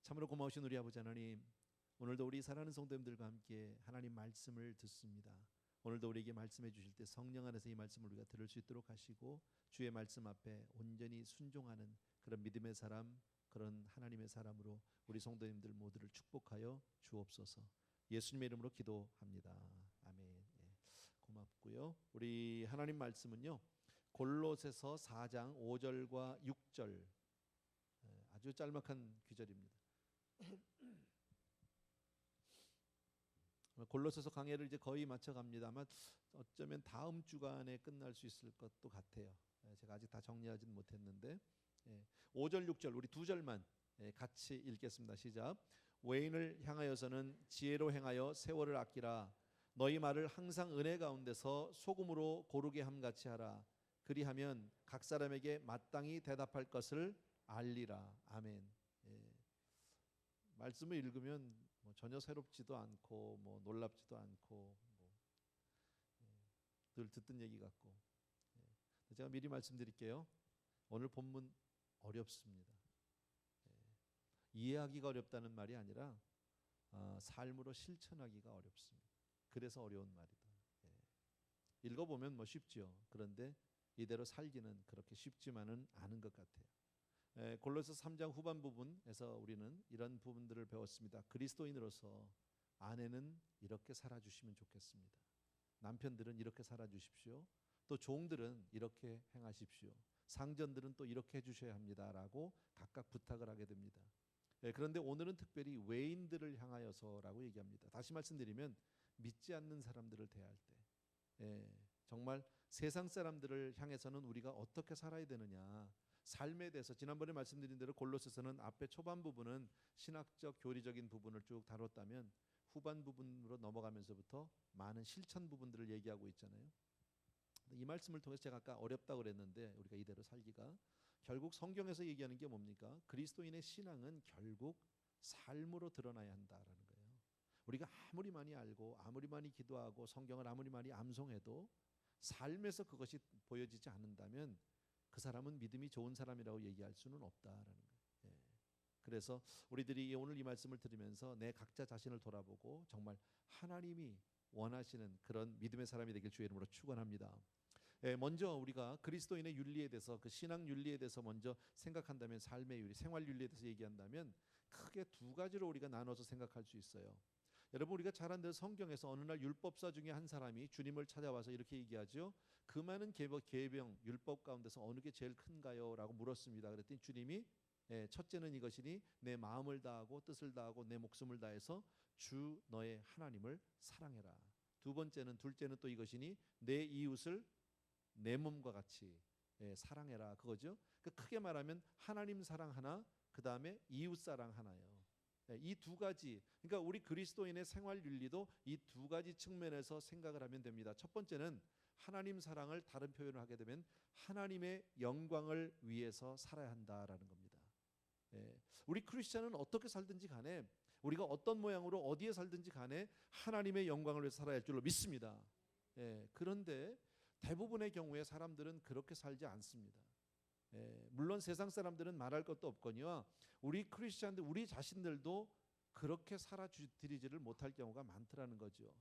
참으로 고마우신 우리 아버지 하나님, 오늘도 우리 사랑하는 성도님들과 함께 하나님 말씀을 듣습니다. 오늘도 우리에게 말씀해 주실 때 성령 안에서 이 말씀을 우리가 들을 수 있도록 하시고 주의 말씀 앞에 온전히 순종하는 그런 믿음의 사람, 그런 하나님의 사람으로 우리 성도님들 모두를 축복하여 주옵소서. 예수님의 이름으로 기도합니다. 아멘. 예, 고맙고요. 우리 하나님 말씀은요, 골로새서 4장 5절과 6절, 아주 짤막한 구절입니다. 골로새서 강해를 이제 거의 마쳐갑니다. 아마 어쩌면 다음 주간에 끝날 수 있을 것도 같아요. 제가 아직 다 정리하지는 못했는데 5절 6절 우리 두 절만 같이 읽겠습니다. 시작. 외인을 향하여서는 지혜로 행하여 세월을 아끼라. 너희 말을 항상 은혜 가운데서 소금으로 고르게 함같이 하라. 그리하면 각 사람에게 마땅히 대답할 것을 알리라. 아멘. 말씀을 읽으면 뭐 전혀 새롭지도 않고 뭐 놀랍지도 않고 늘 듣던 얘기 같고, 제가 미리 말씀드릴게요. 오늘 본문 어렵습니다. 이해하기가 어렵다는 말이 아니라 삶으로 실천하기가 어렵습니다. 그래서 어려운 말이다. 읽어보면 뭐 쉽죠. 그런데 이대로 살기는 그렇게 쉽지만은 않은 것 같아요. 골로새 3장 후반 부분에서 우리는 이런 부분들을 배웠습니다. 그리스도인으로서 아내는 이렇게 살아주시면 좋겠습니다. 남편들은 이렇게 살아주십시오. 또 종들은 이렇게 행하십시오. 상전들은 또 이렇게 해주셔야 합니다라고 각각 부탁을 하게 됩니다. 그런데 오늘은 특별히 외인들을 향하여서라고 얘기합니다. 다시 말씀드리면 믿지 않는 사람들을 대할 때, 정말 세상 사람들을 향해서는 우리가 어떻게 살아야 되느냐, 삶에 대해서 지난번에 말씀드린 대로 골로새서는 앞에 초반 부분은 신학적 교리적인 부분을 쭉 다뤘다면 후반 부분으로 넘어가면서부터 많은 실천 부분들을 얘기하고 있잖아요. 이 말씀을 통해서 제가 아까 어렵다고 그랬는데 우리가 이대로 살기가 결국 성경에서 얘기하는 게 뭡니까? 그리스도인의 신앙은 결국 삶으로 드러나야 한다라는 거예요. 우리가 아무리 많이 알고 아무리 많이 기도하고 성경을 아무리 많이 암송해도 삶에서 그것이 보여지지 않는다면 그 사람은 믿음이 좋은 사람이라고 얘기할 수는 없다라는 거예요. 그래서 우리들이 오늘 이 말씀을 들으면서 내 각자 자신을 돌아보고 정말 하나님이 원하시는 그런 믿음의 사람이 되길 주의 이름으로 축원합니다. 먼저 우리가 그리스도인의 윤리에 대해서, 그 신앙 윤리에 대해서 먼저 생각한다면, 삶의 윤리, 생활 윤리에 대해서 얘기한다면 크게 두 가지로 우리가 나눠서 생각할 수 있어요. 여러분, 우리가 잘 아는 대로 성경에서 어느 날 율법사 중에 한 사람이 주님을 찾아와서 이렇게 얘기하죠. 그 많은 계명 율법 가운데서 어느 게 제일 큰가요? 라고 물었습니다. 그랬더니 주님이 첫째는 이것이니 내 마음을 다하고 뜻을 다하고 내 목숨을 다해서 주 너의 하나님을 사랑해라. 둘째는 또 이것이니 내 이웃을 내 몸과 같이 사랑해라. 그거죠. 그러니까 크게 말하면 하나님 사랑 하나, 그 다음에 이웃 사랑 하나요. 이 두 가지, 그러니까 우리 그리스도인의 생활 윤리도 이 두 가지 측면에서 생각을 하면 됩니다. 첫 번째는 하나님 사랑을 다른 표현을 하게 되면 하나님의 영광을 위해서 살아야 한다라는 겁니다. 우리 크리스천은 어떻게 살든지 간에, 우리가 어떤 모양으로 어디에 살든지 간에 하나님의 영광을 위해서 살아야 할 줄로 믿습니다. 그런데 대부분의 경우에 사람들은 그렇게 살지 않습니다. 물론 세상 사람들은 말할 것도 없거니와 우리 크리스천들, 우리 자신들도 그렇게 살아드리지를 못할 경우가 많더라는 거죠.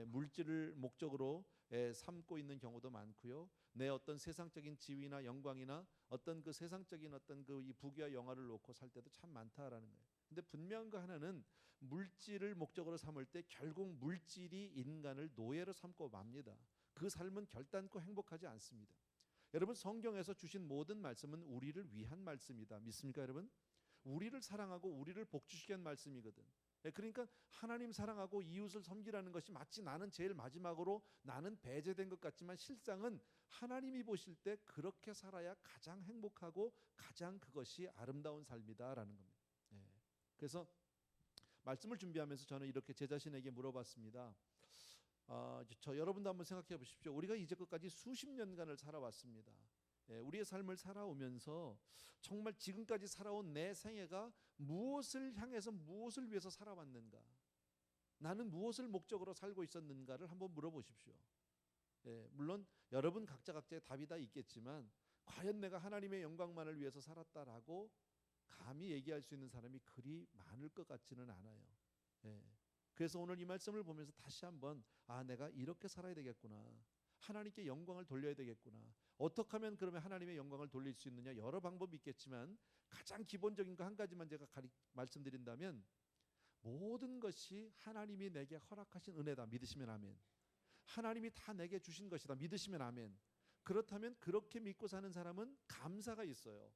물질을 목적으로 삼고 있는 경우도 많고요. 내 어떤 세상적인 지위나 영광이나 어떤 그 세상적인 어떤 그 이 부귀와 영화를 놓고 살 때도 참 많다라는 거예요. 근데 분명한 거 하나는 물질을 목적으로 삼을 때 결국 물질이 인간을 노예로 삼고 맙니다. 그 삶은 결단코 행복하지 않습니다. 여러분, 성경에서 주신 모든 말씀은 우리를 위한 말씀이다. 믿습니까, 여러분? 우리를 사랑하고 우리를 복주시게 한 말씀이거든. 그러니까 하나님 사랑하고 이웃을 섬기라는 것이 마치 나는 제일 마지막으로 나는 배제된 것 같지만 실상은 하나님이 보실 때 그렇게 살아야 가장 행복하고 가장 그것이 아름다운 삶이다라는 겁니다. 그래서 말씀을 준비하면서 저는 이렇게 제 자신에게 물어봤습니다. 여러분도 한번 생각해 보십시오. 우리가 이제까지 수십 년간을 살아왔습니다. 우리의 삶을 살아오면서 정말 지금까지 살아온 내 생애가 무엇을 향해서 무엇을 위해서 살아왔는가, 나는 무엇을 목적으로 살고 있었는가를 한번 물어보십시오. 물론 여러분 각자의 답이 다 있겠지만 과연 내가 하나님의 영광만을 위해서 살았다라고 감히 얘기할 수 있는 사람이 그리 많을 것 같지는 않아요. 예. 그래서 오늘 이 말씀을 보면서 다시 한번 내가 이렇게 살아야 되겠구나. 하나님께 영광을 돌려야 되겠구나. 어떻게 하면 그러면 하나님의 영광을 돌릴 수 있느냐? 여러 방법이 있겠지만 가장 기본적인 거 한 가지만 제가 말씀드린다면 모든 것이 하나님이 내게 허락하신 은혜다. 믿으시면 아멘. 하나님이 다 내게 주신 것이다. 믿으시면 아멘. 그렇다면 그렇게 믿고 사는 사람은 감사가 있어요.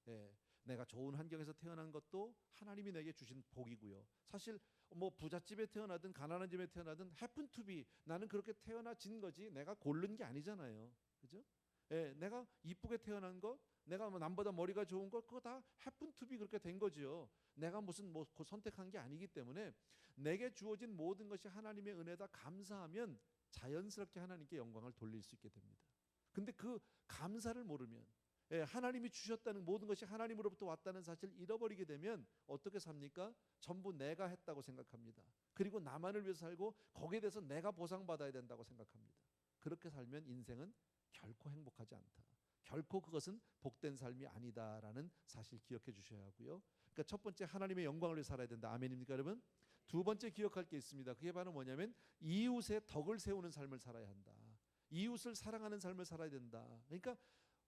예. 내가 좋은 환경에서 태어난 것도 하나님이 내게 주신 복이고요. 사실 뭐 부잣집에 태어나든 가난한 집에 태어나든 happen to be, 나는 그렇게 태어나진 거지 내가 고른 게 아니잖아요. 그죠? 예, 내가 이쁘게 태어난 것, 내가 뭐 남보다 머리가 좋은 것, 그거 다 happen to be 그렇게 된 거죠. 내가 무슨 뭐 선택한 게 아니기 때문에 내게 주어진 모든 것이 하나님의 은혜다 감사하면 자연스럽게 하나님께 영광을 돌릴 수 있게 됩니다. 근데 그 감사를 모르면, 하나님이 주셨다는 모든 것이 하나님으로부터 왔다는 사실을 잃어버리게 되면 어떻게 삽니까? 전부 내가 했다고 생각합니다. 그리고 나만을 위해서 살고 거기에 대해서 내가 보상받아야 된다고 생각합니다. 그렇게 살면 인생은 결코 행복하지 않다. 결코 그것은 복된 삶이 아니다라는 사실 기억해 주셔야 하고요. 그러니까 첫 번째, 하나님의 영광을 위해 살아야 된다. 아멘입니까 여러분? 두 번째 기억할 게 있습니다. 그게 바로 뭐냐면 이웃의 덕을 세우는 삶을 살아야 한다. 이웃을 사랑하는 삶을 살아야 된다. 그러니까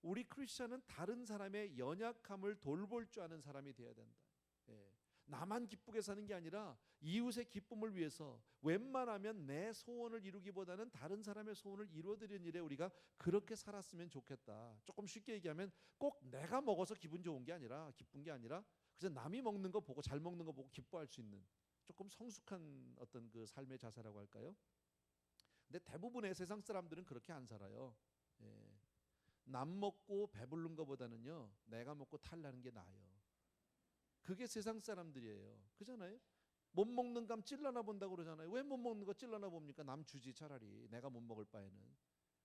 우리 크리스천은 다른 사람의 연약함을 돌볼 줄 아는 사람이 되어야 된다. 예. 나만 기쁘게 사는 게 아니라 이웃의 기쁨을 위해서 웬만하면 내 소원을 이루기보다는 다른 사람의 소원을 이루어드리는 일에 우리가 그렇게 살았으면 좋겠다. 조금 쉽게 얘기하면 꼭 내가 먹어서 기분 좋은 게 아니라, 기쁜 게 아니라 그래서 남이 먹는 거 보고, 잘 먹는 거 보고 기뻐할 수 있는 조금 성숙한 어떤 그 삶의 자세라고 할까요? 근데 대부분의 세상 사람들은 그렇게 안 살아요. 예. 남 먹고 배부른 것보다는요 내가 먹고 탈나는 게 나아요. 그게 세상 사람들이에요. 그잖아요. 못 먹는 감 찔러나 본다고 그러잖아요. 왜 못 먹는 거 찔러나 봅니까? 남 주지 차라리, 내가 못 먹을 바에는.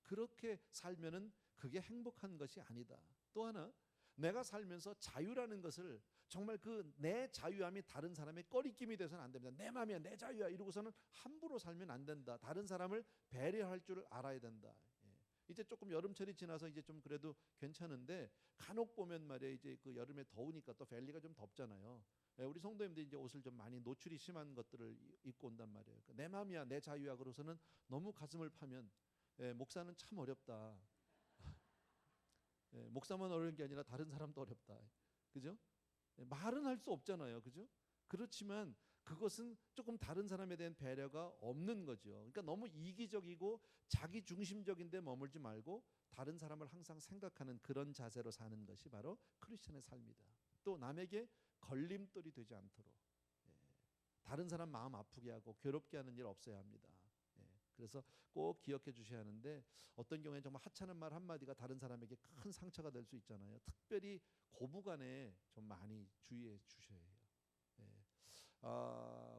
그렇게 살면은 그게 행복한 것이 아니다. 또 하나, 내가 살면서 자유라는 것을 정말 그 내 자유함이 다른 사람의 꺼리낌이 돼서는 안 됩니다. 내 마음이야, 내 자유야 이러고서는 함부로 살면 안 된다. 다른 사람을 배려할 줄 알아야 된다. 이제 조금 여름철이 지나서 이제 좀 그래도 괜찮은데 간혹 보면 말이에요. 이제 그 여름에 더우니까 또 벨리가 좀 덥잖아요. 우리 성도님들이 이제 옷을 좀 많이 노출이 심한 것들을 입고 온단 말이에요. 그러니까 내 마음이야, 내 자유야 그러고서는 너무 가슴을 파면 목사는 참 어렵다. 목사만 어려운 게 아니라 다른 사람도 어렵다. 그죠? 말은 할 수 없잖아요. 그죠? 그렇지만 그것은 조금 다른 사람에 대한 배려가 없는 거죠. 그러니까 너무 이기적이고 자기 중심적인데 머물지 말고 다른 사람을 항상 생각하는 그런 자세로 사는 것이 바로 크리스천의 삶이다. 또 남에게 걸림돌이 되지 않도록 다른 사람 마음 아프게 하고 괴롭게 하는 일 없어야 합니다. 그래서 꼭 기억해 주셔야 하는데 어떤 경우에 정말 하찮은 말 한마디가 다른 사람에게 큰 상처가 될 수 있잖아요. 특별히 고부간에 좀 많이 주의해 주셔야 해요.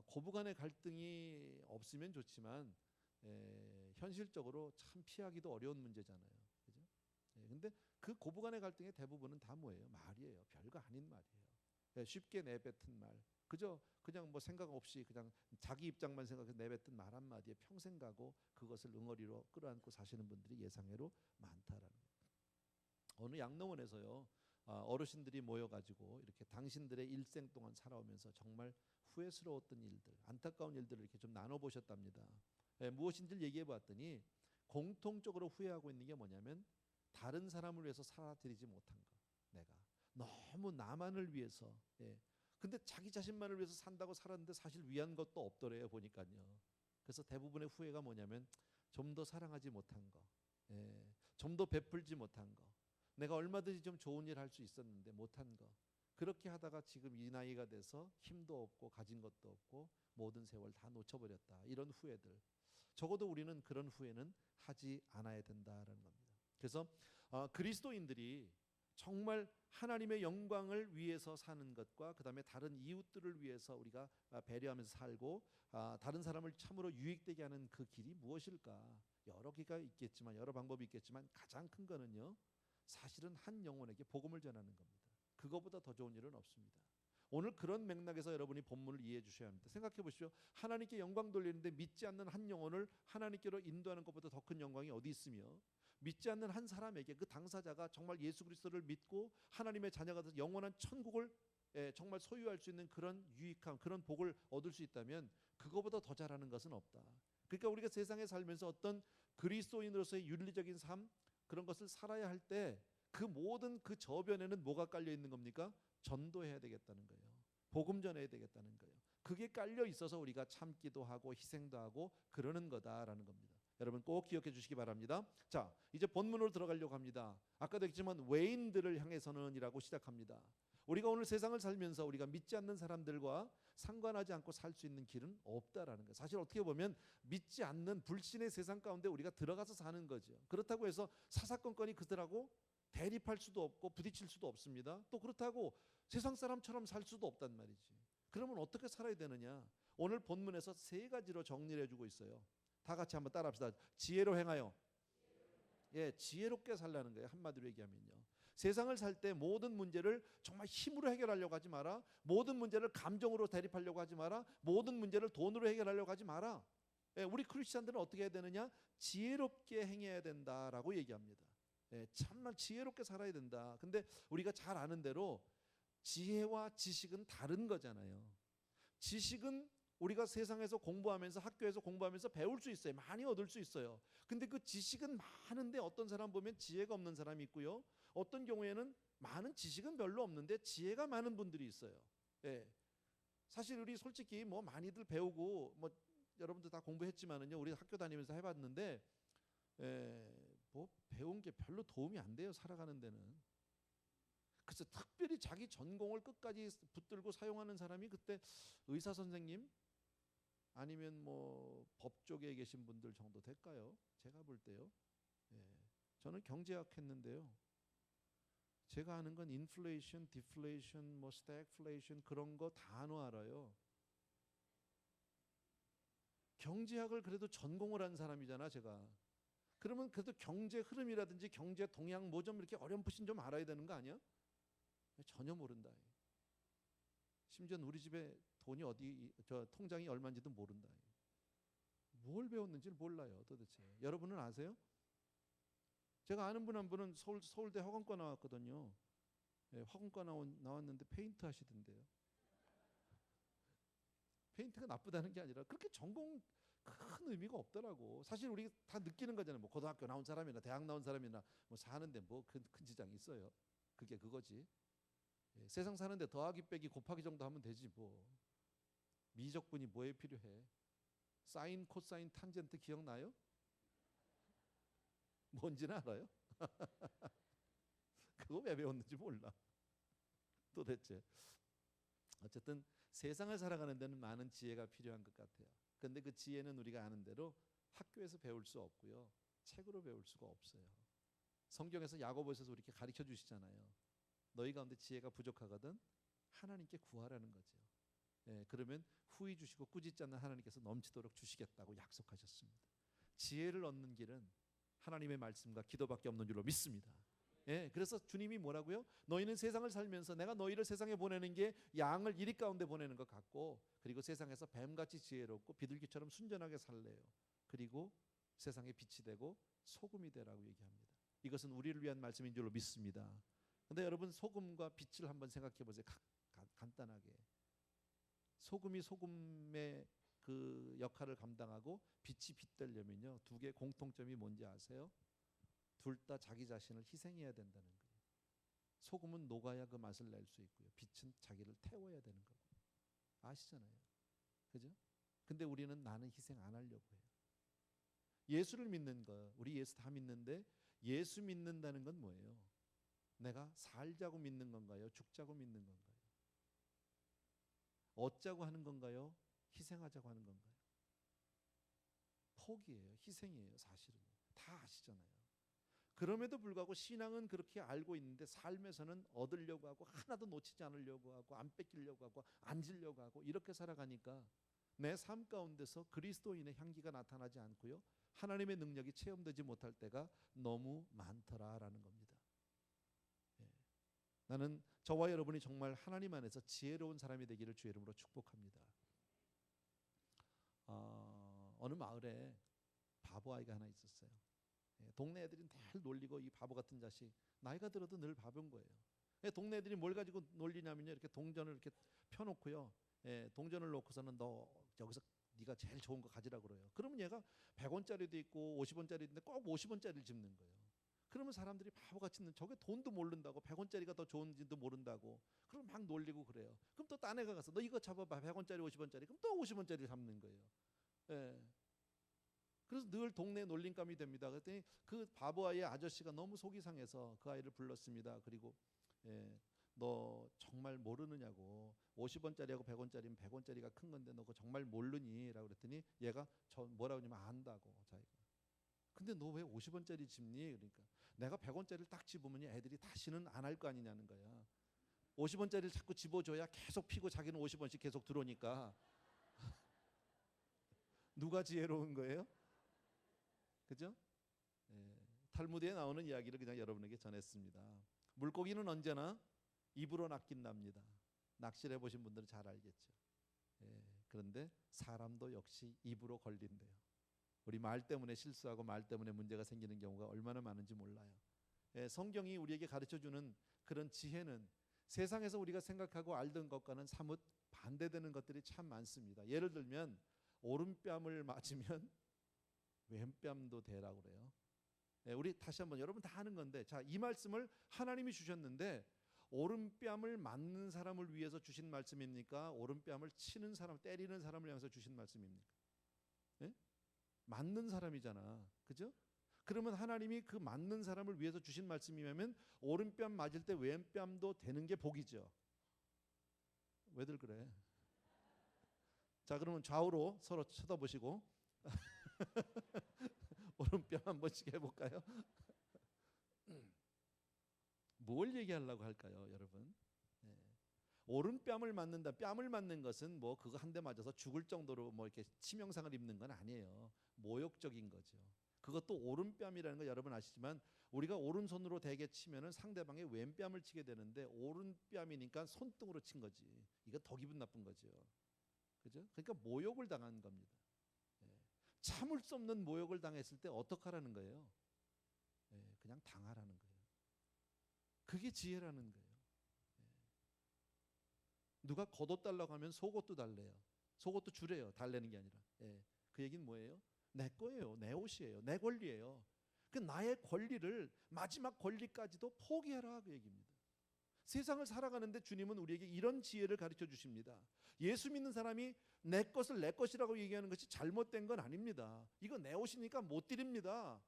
고부간의 갈등이 없으면 좋지만 현실적으로 참 피하기도 어려운 문제잖아요. 그죠? 근데 그 고부간의 갈등의 대부분은 다 뭐예요? 말이에요. 별거 아닌 말이에요. 쉽게 내뱉은 말. 그죠? 그냥 뭐 생각 없이 그냥 자기 입장만 생각해서 내뱉은 말 한마디에 평생 가고 그것을 응어리로 끌어안고 사시는 분들이 예상외로 많다라는 거예요. 어느 양로원에서요. 어르신들이 모여가지고 이렇게 당신들의 일생 동안 살아오면서 정말 후회스러웠던 일들, 안타까운 일들을 이렇게 좀 나눠보셨답니다. 무엇인지를 얘기해봤더니 공통적으로 후회하고 있는 게 뭐냐면 다른 사람을 위해서 살아드리지 못한 거. 내가 너무 나만을 위해서. 근데 자기 자신만을 위해서 산다고 살았는데 사실 위한 것도 없더래요 보니까요. 그래서 대부분의 후회가 뭐냐면 좀 더 사랑하지 못한 거, 좀 더 베풀지 못한 거. 내가 얼마든지 좀 좋은 일 할 수 있었는데 못한 거. 그렇게 하다가 지금 이 나이가 돼서 힘도 없고 가진 것도 없고 모든 세월 다 놓쳐버렸다. 이런 후회들. 적어도 우리는 그런 후회는 하지 않아야 된다라는 겁니다. 그래서 그리스도인들이 정말 하나님의 영광을 위해서 사는 것과 그 다음에 다른 이웃들을 위해서 우리가 배려하면서 살고 다른 사람을 참으로 유익되게 하는 그 길이 무엇일까? 여러 기가 있겠지만 여러 방법이 있겠지만 가장 큰 거는요. 사실은 한 영혼에게 복음을 전하는 겁니다. 그거보다 더 좋은 일은 없습니다. 오늘 그런 맥락에서 여러분이 본문을 이해해 주셔야 합니다. 생각해 보십시오. 하나님께 영광 돌리는데 믿지 않는 한 영혼을 하나님께로 인도하는 것보다 더 큰 영광이 어디 있으며 믿지 않는 한 사람에게 그 당사자가 정말 예수 그리스도를 믿고 하나님의 자녀가 돼서 영원한 천국을 정말 소유할 수 있는 그런 유익함, 그런 복을 얻을 수 있다면 그거보다 더 잘하는 것은 없다. 그러니까 우리가 세상에 살면서 어떤 그리스도인으로서의 윤리적인 삶, 그런 것을 살아야 할 때 그 모든 그 저변에는 뭐가 깔려 있는 겁니까? 전도해야 되겠다는 거예요. 복음 전해야 되겠다는 거예요. 그게 깔려 있어서 우리가 참기도 하고 희생도 하고 그러는 거다라는 겁니다. 여러분 꼭 기억해 주시기 바랍니다. 자, 이제 본문으로 들어가려고 합니다. 아까도 했지만 외인들을 향해서는이라고 시작합니다. 우리가 오늘 세상을 살면서 우리가 믿지 않는 사람들과 상관하지 않고 살 수 있는 길은 없다라는 거예요. 사실 어떻게 보면 믿지 않는 불신의 세상 가운데 우리가 들어가서 사는 거죠. 그렇다고 해서 사사건건이 그들하고 대립할 수도 없고 부딪힐 수도 없습니다. 또 그렇다고 세상 사람처럼 살 수도 없단 말이지. 그러면 어떻게 살아야 되느냐? 오늘 본문에서 세 가지로 정리를 해주고 있어요. 다 같이 한번 따라합시다. 지혜로 행하여. 지혜롭게 살라는 거예요. 한마디로 얘기하면요. 세상을 살 때 모든 문제를 정말 힘으로 해결하려고 하지 마라. 모든 문제를 감정으로 대립하려고 하지 마라. 모든 문제를 돈으로 해결하려고 하지 마라. 우리 크리스천들은 어떻게 해야 되느냐? 지혜롭게 행해야 된다라고 얘기합니다. 참나 지혜롭게 살아야 된다. 근데 우리가 잘 아는 대로 지혜와 지식은 다른 거잖아요. 지식은 우리가 세상에서 공부하면서 학교에서 공부하면서 배울 수 있어요. 많이 얻을 수 있어요. 근데 그 지식은 많은데 어떤 사람 보면 지혜가 없는 사람이 있고요. 어떤 경우에는 많은 지식은 별로 없는데 지혜가 많은 분들이 있어요. 사실 우리 솔직히 뭐 많이들 배우고 뭐 여러분들 다 공부했지만은요. 우리 학교 다니면서 해봤는데 뭐 배운 게 별로 도움이 안 돼요. 살아가는 데는. 그래서 특별히 자기 전공을 끝까지 붙들고 사용하는 사람이 그때 의사 선생님 아니면 뭐 법 쪽에 계신 분들 정도 될까요? 제가 볼 때요. 저는 경제학 했는데요. 제가 아는 건 인플레이션, 디플레이션, 뭐 스태그플레이션 그런 거 단어 알아요. 경제학을 그래도 전공을 한 사람이잖아, 제가. 그러면 그래도 경제 흐름이라든지 경제 동향 뭐 좀 이렇게 어렴풋이 좀 알아야 되는 거 아니야? 전혀 모른다. 심지어 우리 집에 돈이 저 통장이 얼마인지도 모른다. 뭘 배웠는지를 몰라요, 도대체. 여러분은 아세요? 제가 아는 분 한 분은 서울대 화공과 나왔거든요. 화공과 나왔는데 페인트 하시던데요. 페인트가 나쁘다는 게 아니라 그렇게 전공 큰 의미가 없더라고. 사실 우리 다 느끼는 거잖아요. 뭐 고등학교 나온 사람이나 대학 나온 사람이나 뭐 사는데 뭐 큰 지장이 있어요. 그게 그거지. 세상 사는데 더하기 빼기 곱하기 정도 하면 되지 뭐. 미적분이 뭐에 필요해? 사인, 코사인, 탄젠트 기억나요? 뭔지는 알아요? 그거 왜 배웠는지 몰라. 도대체. 어쨌든 세상을 살아가는 데는 많은 지혜가 필요한 것 같아요. 그런데 그 지혜는 우리가 아는 대로 학교에서 배울 수 없고요. 책으로 배울 수가 없어요. 성경에서 야고보서도 이렇게 가르쳐 주시잖아요. 너희 가운데 지혜가 부족하거든 하나님께 구하라는 거죠. 그러면 후히 주시고 꾸짖지 않는 하나님께서 넘치도록 주시겠다고 약속하셨습니다. 지혜를 얻는 길은 하나님의 말씀과 기도밖에 없는 줄로 믿습니다. 그래서 주님이 뭐라고요? 너희는 세상을 살면서 내가 너희를 세상에 보내는 게 양을 이리 가운데 보내는 것 같고 그리고 세상에서 뱀같이 지혜롭고 비둘기처럼 순전하게 살래요. 그리고 세상에 빛이 되고 소금이 되라고 얘기합니다. 이것은 우리를 위한 말씀인 줄로 믿습니다. 근데 여러분 소금과 빛을 한번 생각해 보세요. 간단하게. 소금이 소금의 그 역할을 감당하고 빛이 빛되려면요. 두 개의 공통점이 뭔지 아세요? 둘 다 자기 자신을 희생해야 된다는 거예요. 소금은 녹아야 그 맛을 낼 수 있고요. 빛은 자기를 태워야 되는 거고요. 아시잖아요. 그죠? 근데 우리는 나는 희생 안 하려고 해요. 예수를 믿는 거, 우리 예수 다 믿는데 예수 믿는다는 건 뭐예요? 내가 살자고 믿는 건가요? 죽자고 믿는 건가요? 얻자고 하는 건가요? 희생하자고 하는 건가요? 포기예요. 희생이에요. 사실은. 다 아시잖아요. 그럼에도 불구하고 신앙은 그렇게 알고 있는데 삶에서는 얻으려고 하고 하나도 놓치지 않으려고 하고 안 뺏기려고 하고 안 지려고 하고 이렇게 살아가니까 내 삶 가운데서 그리스도인의 향기가 나타나지 않고요. 하나님의 능력이 체험되지 못할 때가 너무 많더라라는 겁니다. 나는 저와 여러분이 정말 하나님 안에서 지혜로운 사람이 되기를 주의 이름으로 축복합니다. 어느 마을에 바보 아이가 하나 있었어요. 동네 애들이 늘 놀리고 이 바보 같은 자식 나이가 들어도 늘 바보인 거예요. 동네 애들이 뭘 가지고 놀리냐면요, 이렇게 동전을 이렇게 펴놓고요, 동전을 놓고서는 너 여기서 네가 제일 좋은 거 가지라 그래요. 그러면 얘가 100원짜리도 있고 50원짜리도 있는데 꼭 50원짜리를 집는 거예요. 그러면 사람들이 바보같이 저게 돈도 모른다고, 100원짜리가 더 좋은지도 모른다고, 그럼 막 놀리고 그래요. 그럼 또 딴 애가 가서 너 이거 잡아봐, 100원짜리 50원짜리. 그럼 또 50원짜리를 잡는 거예요. 예. 그래서 늘 동네 놀림감이 됩니다. 그랬더니 그 바보아이의 아저씨가 너무 속이 상해서 그 아이를 불렀습니다. 그리고 너 정말 모르느냐고, 50원짜리하고 100원짜리면 100원짜리가 큰 건데 너 그거 정말 모르니? 라고 그랬더니 얘가 저 뭐라고 하냐면 안다고, 자기가. 근데 너 왜 50원짜리 집니? 그러니까 내가 100원짜리를 딱 집으면 애들이 다시는 안 할 거 아니냐는 거야. 50원짜리를 자꾸 집어줘야 계속 피고 자기는 50원씩 계속 들어오니까. 누가 지혜로운 거예요? 그죠? 탈무드에 나오는 이야기를 그냥 여러분에게 전했습니다. 물고기는 언제나 입으로 낚인답니다. 낚시를 해보신 분들은 잘 알겠죠. 그런데 사람도 역시 입으로 걸린대요. 우리 말 때문에 실수하고 말 때문에 문제가 생기는 경우가 얼마나 많은지 몰라요. 성경이 우리에게 가르쳐주는 그런 지혜는 세상에서 우리가 생각하고 알던 것과는 사뭇 반대되는 것들이 참 많습니다. 예를 들면 오른뺨을 맞으면 왼뺨도 대라고 그래요. 우리 다시 한번, 여러분 다 하는 건데, 자, 이 말씀을 하나님이 주셨는데 오른뺨을 맞는 사람을 위해서 주신 말씀입니까? 오른뺨을 치는 사람, 때리는 사람을 향해서 주신 말씀입니까? 맞는 사람이잖아, 그죠? 그러면 하나님이 그 맞는 사람을 위해서 주신 말씀이면 오른뺨 맞을 때 왼뺨도 되는 게 복이죠. 왜들 그래? 자, 그러면 좌우로 서로 쳐다보시고 오른뺨 한 번씩 해볼까요? 뭘 얘기하려고 할까요, 여러분? 오른뺨을 맞는다. 뺨을 맞는 것은 뭐 그거 한 대 맞아서 죽을 정도로 뭐 이렇게 치명상을 입는 건 아니에요. 모욕적인 거죠. 그것도 오른뺨이라는 거 여러분 아시지만 우리가 오른손으로 대게 치면은 상대방의 왼뺨을 치게 되는데 오른뺨이니까 손등으로 친 거지. 이거 더 기분 나쁜 거죠. 그죠? 그러니까 모욕을 당한 겁니다. 참을 수 없는 모욕을 당했을 때 어떡하라는 거예요? 그냥 당하라는 거예요. 그게 지혜라는 거예요. 누가 겉옷 달라고 하면 속옷도 달래요. 속옷도 주래요. 달래는 게 아니라. 그 얘기는 뭐예요? 내 거예요. 내 옷이에요. 내 권리예요. 그 나의 권리를, 마지막 권리까지도 포기해라, 그 얘기입니다. 세상을 살아가는데 주님은 우리에게 이런 지혜를 가르쳐 주십니다. 예수 믿는 사람이 내 것을 내 것이라고 얘기하는 것이 잘못된 건 아닙니다. 이거 내 옷이니까 못 드립니다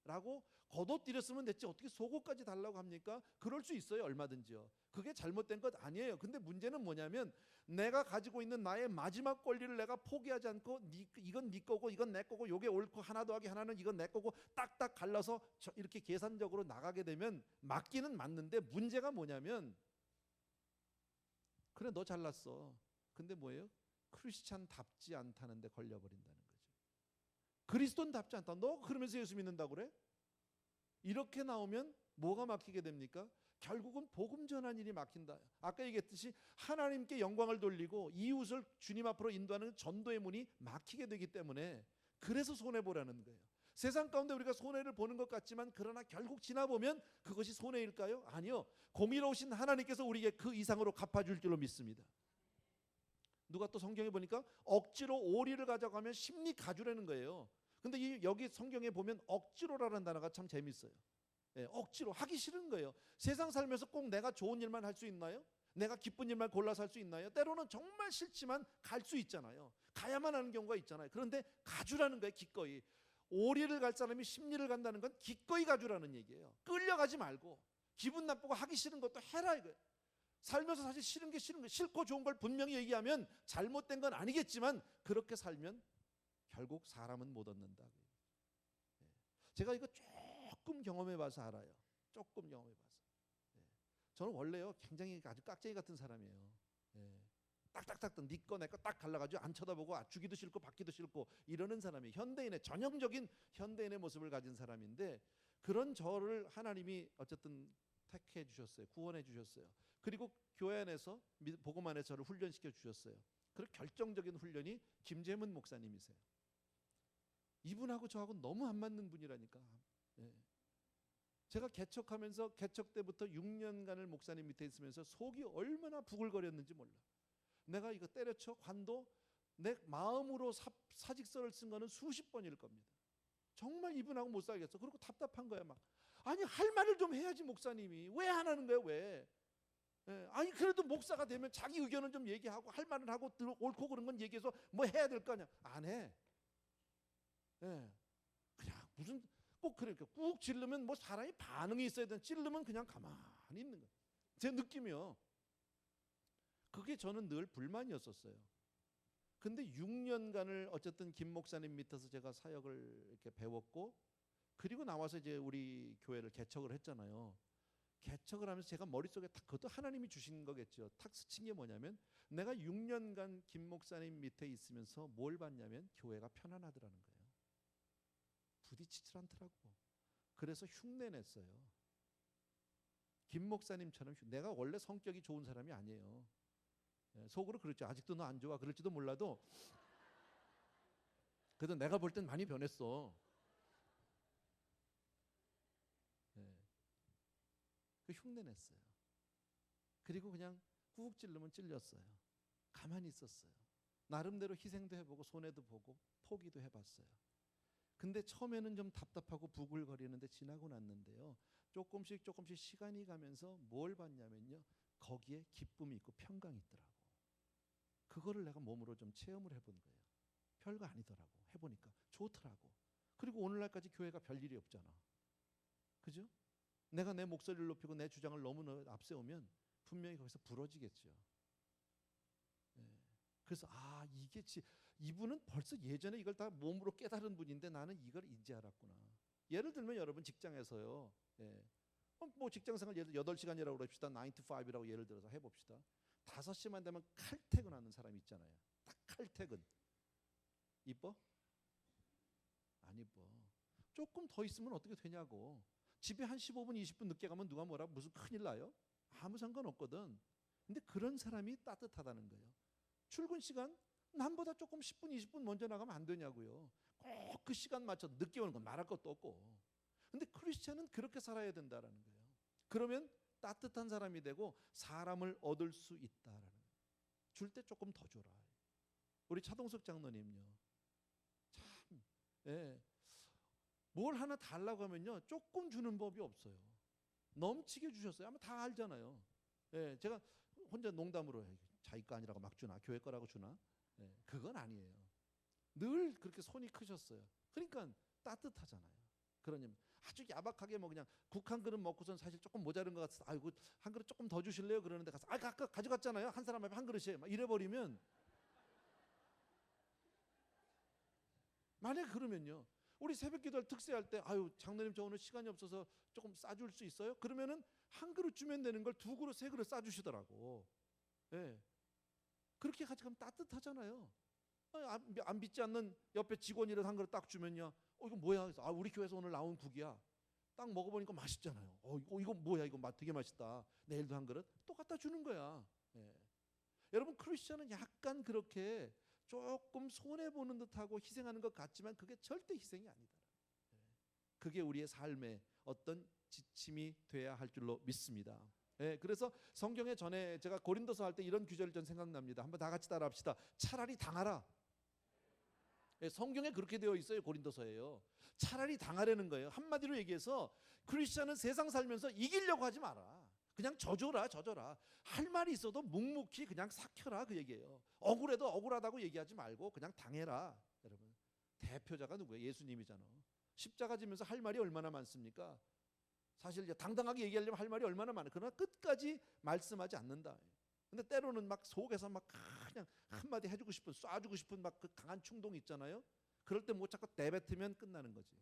라고 겉옷 드렸으면 됐지 어떻게 속옷까지 달라고 합니까? 그럴 수 있어요, 얼마든지요. 그게 잘못된 것 아니에요. 근데 문제는 뭐냐면 내가 가지고 있는 나의 마지막 권리를 내가 포기하지 않고 이건 네 거고 이건 내 거고 요게 옳고 하나 더하기 하나는 이건 내 거고 딱딱 갈라서 이렇게 계산적으로 나가게 되면 맞기는 맞는데 문제가 뭐냐면 그래 너 잘났어. 근데 뭐예요? 크리스찬답지 않다는 데 걸려버린다는 거죠. 그리스도인답지 않다. 너 그러면서 예수 믿는다고 그래? 이렇게 나오면 뭐가 막히게 됩니까? 결국은 복음 전한 일이 막힌다. 아까 얘기했듯이 하나님께 영광을 돌리고 이웃을 주님 앞으로 인도하는 전도의 문이 막히게 되기 때문에 그래서 손해보라는 거예요. 세상 가운데 우리가 손해를 보는 것 같지만 그러나 결국 지나보면 그것이 손해일까요? 아니요. 공의로우신 하나님께서 우리에게 그 이상으로 갚아줄 줄로 믿습니다. 누가 또 성경에 보니까 억지로 오리를 가져가면 심리 가주라는 거예요. 근데 여기 성경에 보면 억지로라는 단어가 참 재밌어요. 억지로 하기 싫은 거예요. 세상 살면서 꼭 내가 좋은 일만 할 수 있나요? 내가 기쁜 일만 골라서 할 수 있나요? 때로는 정말 싫지만 갈 수 있잖아요. 가야만 하는 경우가 있잖아요. 그런데 가주라는 거예요. 기꺼이. 오리를 갈 사람이 심리를 간다는 건 기꺼이 가주라는 얘기예요. 끌려가지 말고 기분 나쁘고 하기 싫은 것도 해라 이거예요. 살면서 사실 싫은 게 싫은 거, 싫고 좋은 걸 분명히 얘기하면 잘못된 건 아니겠지만 그렇게 살면 결국 사람은 못 얻는다. 제가 이거 조금 경험해봐서 알아요. 조금 경험해봐서. 저는 원래요 굉장히 아주 깍쟁이 같은 사람이에요. 딱딱딱 네 거 내 거 딱 갈라가지고 안 쳐다보고 주기도 싫고 받기도 싫고 이러는 사람이 현대인의 전형적인 현대인의 모습을 가진 사람인데 그런 저를 하나님이 어쨌든 택해 주셨어요. 구원해 주셨어요. 그리고 교회 안에서 복음 안에서 저를 훈련시켜 주셨어요. 그 결정적인 훈련이 김재문 목사님이세요. 이분하고 저하고 너무 안 맞는 분이라니까. 제가 개척하면서 개척 때부터 6년간을 목사님 밑에 있으면서 속이 얼마나 부글거렸는지 몰라. 내가 이거 때려쳐 관도 내 마음으로 사직서를 쓴 거는 수십 번일 겁니다. 정말 이분하고 못 살겠어. 그리고 답답한 거야 막. 아니 할 말을 좀 해야지 목사님이 왜 안 하는 거야 왜? 예, 아니 그래도 목사가 되면 자기 의견은 좀 얘기하고 할 말은 하고 옳고 그런 건 얘기해서 뭐 해야 될 거 아니야. 안 해. 예, 그냥 무슨 꼭 그러니까 꾹 찌르면 뭐 사람이 반응이 있어야 되는 찌르면 그냥 가만히 있는 거야. 제 느낌이요. 그게 저는 늘 불만이었었어요. 근데 6년간을 어쨌든 김 목사님 밑에서 제가 사역을 이렇게 배웠고 그리고 나와서 이제 우리 교회를 개척을 했잖아요. 개척을 하면서 제가 머릿속에 딱 그것도 하나님이 주신 거겠죠. 탁 스친 게 뭐냐면 내가 6년간 김 목사님 밑에 있으면서 뭘 봤냐면 교회가 편안하더라는 거예요. 부딪히질 않더라고. 그래서 흉내냈어요. 김 목사님처럼 내가 원래 성격이 좋은 사람이 아니에요. 속으로 그랬죠. 아직도 너 안 좋아 그럴지도 몰라도 그래도 내가 볼 땐 많이 변했어. 그 흉내냈어요. 그리고 그냥 꾹 찌르면 찔렸어요. 가만히 있었어요. 나름대로 희생도 해보고 손해도 보고 포기도 해봤어요. 근데 처음에는 좀 답답하고 부글거리는데 지나고 났는데요. 조금씩 시간이 가면서 뭘 봤냐면요. 거기에 기쁨이 있고 평강이 있더라고. 그거를 내가 몸으로 좀 체험을 해본 거예요. 별거 아니더라고. 해보니까 좋더라고. 그리고 오늘날까지 교회가 별일이 없잖아. 그죠? 내가 내 목소리를 높이고 내 주장을 너무 앞세우면 분명히 거기서 부러지겠죠. 그래서 이게 이분은 벌써 예전에 이걸 다 몸으로 깨달은 분인데 나는 이걸 이제 알았구나. 예를 들면 여러분 직장에서요. 뭐 직장생활 예를 들어 8시간이라고 그럽시다. 9 to 5이라고 예를 들어서 해봅시다. 5시만 되면 칼퇴근하는 사람이 있잖아요. 딱 칼퇴근. 이뻐? 안 이뻐. 조금 더 있으면 어떻게 되냐고. 집에 한 15분 20분 늦게 가면 누가 뭐라 무슨 큰일 나요? 아무 상관없거든. 근데 그런 사람이 따뜻하다는 거예요. 출근 시간 남보다 조금 10분 20분 먼저 나가면 안 되냐고요. 꼭 그 시간 맞춰 늦게 오는 건 말할 것도 없고. 근데 크리스천은 그렇게 살아야 된다라는 거예요. 그러면 따뜻한 사람이 되고 사람을 얻을 수 있다라는 거예요. 줄 때 조금 더 줘라. 우리 차동석 장로님요. 참, 뭘 하나 달라고 하면요. 조금 주는 법이 없어요. 넘치게 주셨어요. 아마 다 알잖아요. 제가 혼자 농담으로 자기 거 아니라고 막 주나 교회 거라고 주나 그건 아니에요. 늘 그렇게 손이 크셨어요. 그러니까 따뜻하잖아요. 그러냐면 아주 야박하게 뭐 그냥 국 한 그릇 먹고선 사실 조금 모자른 것 같아서 아이고 한 그릇 조금 더 주실래요? 그러는데 가서 아까 가져갔잖아요. 한 사람 앞에 한 그릇이에요. 막 이래버리면 만약 그러면요. 우리 새벽기도할 특세할 때 아유 장로님 저 오늘 시간이 없어서 조금 싸줄 수 있어요? 그러면은 한 그릇 주면 되는 걸 2그릇 3그릇 싸주시더라고. 그렇게 같이 가면 따뜻하잖아요. 안 믿지 않는 옆에 직원이라도 한 그릇 딱 주면요. 이거 뭐야? 우리 교회에서 오늘 나온 국이야. 딱 먹어보니까 맛있잖아요. 이거 뭐야? 이거 되게 맛있다. 내일도 한 그릇 또 갖다 주는 거야. 여러분 크리스천은 약간 그렇게 조금 손해 보는 듯하고 희생하는 것 같지만 그게 절대 희생이 아니다. 그게 우리의 삶의 어떤 지침이 돼야 할 줄로 믿습니다. 그래서 성경에 전에 제가 고린도서 할 때 이런 구절이 전 생각납니다. 한번 다 같이 따라합시다. 차라리 당하라. 성경에 그렇게 되어 있어요. 고린도서에요. 차라리 당하라는 거예요. 한마디로 얘기해서 크리스천은 세상 살면서 이기려고 하지 마라. 그냥 져줘라. 할 말이 있어도 묵묵히 그냥 삭혀라 그 얘기예요. 억울해도 억울하다고 얘기하지 말고 그냥 당해라. 여러분 대표자가 누구예요? 예수님이잖아. 십자가 지면서 할 말이 얼마나 많습니까? 사실 이제 당당하게 얘기하려면 할 말이 얼마나 많아요. 그러나 끝까지 말씀하지 않는다. 근데 때로는 막 속에서 막 그냥 한마디 해주고 싶은 쏴주고 싶은 막 그 강한 충동이 있잖아요. 그럴 때 못 자꾸 내뱉으면 끝나는 거지.